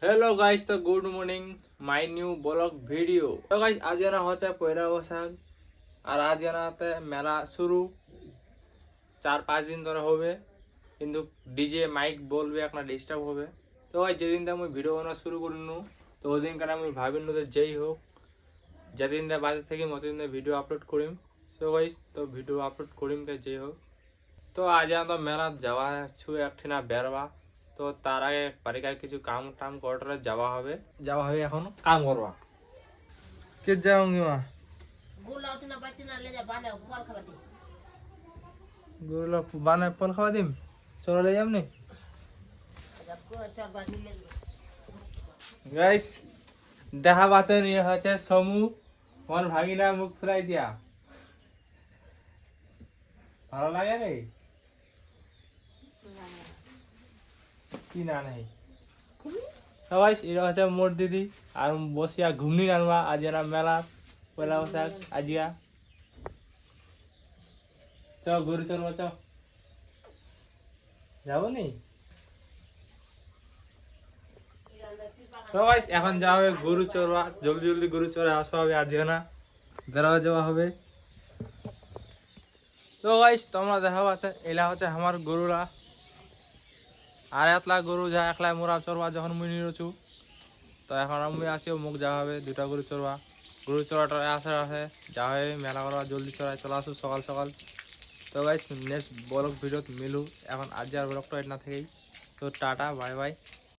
Hello guys, तो good morning my new blog video. তো guys আজ জানা হচ্ছে পয়লা বৈশাখ আর আজ জানাতে মেলা শুরু 4-5 দিন ধরে হবে, কিন্তু ডিজে মাইক বলবে একটা ডিস্টার্ব হবে। তো গাইস যেদিন আমি ভিডিও বানা শুরু করনু তো ওই দিন কারণে আমি ভাবিনু যে যেই হোক যেদিন বাজে থেকে মতদিন ভিডিও আপলোড করিম। সো গাইস তো ভিডিও আপলোড করিম কে যেই হোক। তো আজ আমরা মেলা যাওয়া ছু একটি না বেরবা, তো তার আগে বাড়িকার কিছু কাম টাম করে যাওয়া হবে এখন কাম করবা। কে যাওঙ্গি মা? গুরুলা বানায় ফল খাওয়া দিম, চলে যামনি গাইস। দেখা পাচ্ছেন ইয়ে হচ্ছে সমু, আমার ভাগিনা মুখ ফুলাই দিয়া, ভালো লাগে রে কি না নাই। সবাই এটা হচ্ছে মোর দিদি আর বসিয়া ঘুমনি আনবা আজ এরা মেলা পয়লা বৈশাখ আজিয়া। তো গরু চড়বা চ যাবো নি। তো গাইস এখন যাওয়া হবে গরু চড়বা, জলদি জলদি গরু চড়ে আসা হবে, আজ না বেড়াওয়া যাওয়া হবে। তো গাইস তোমরা দেখা পাচ্ছে এলা হচ্ছে আমার গরুরা, আর এতলা গরু যা একলা মোরা চড়বা যখন মুই নিরছু। তো এখন আমি আসিও মুখ যাওয়া হবে দুটা গরু চড়বা, গরু চড়াটা আসে যা হয় মেলা করা জলদি চড়াই চলে আসো সকাল সকাল। তো গাইস নেক্সট ব্লগ ভিডিওত মিলু, এখন আজ আর ব্লগটা এটা থেকেই। তো টাটা বাই বাই।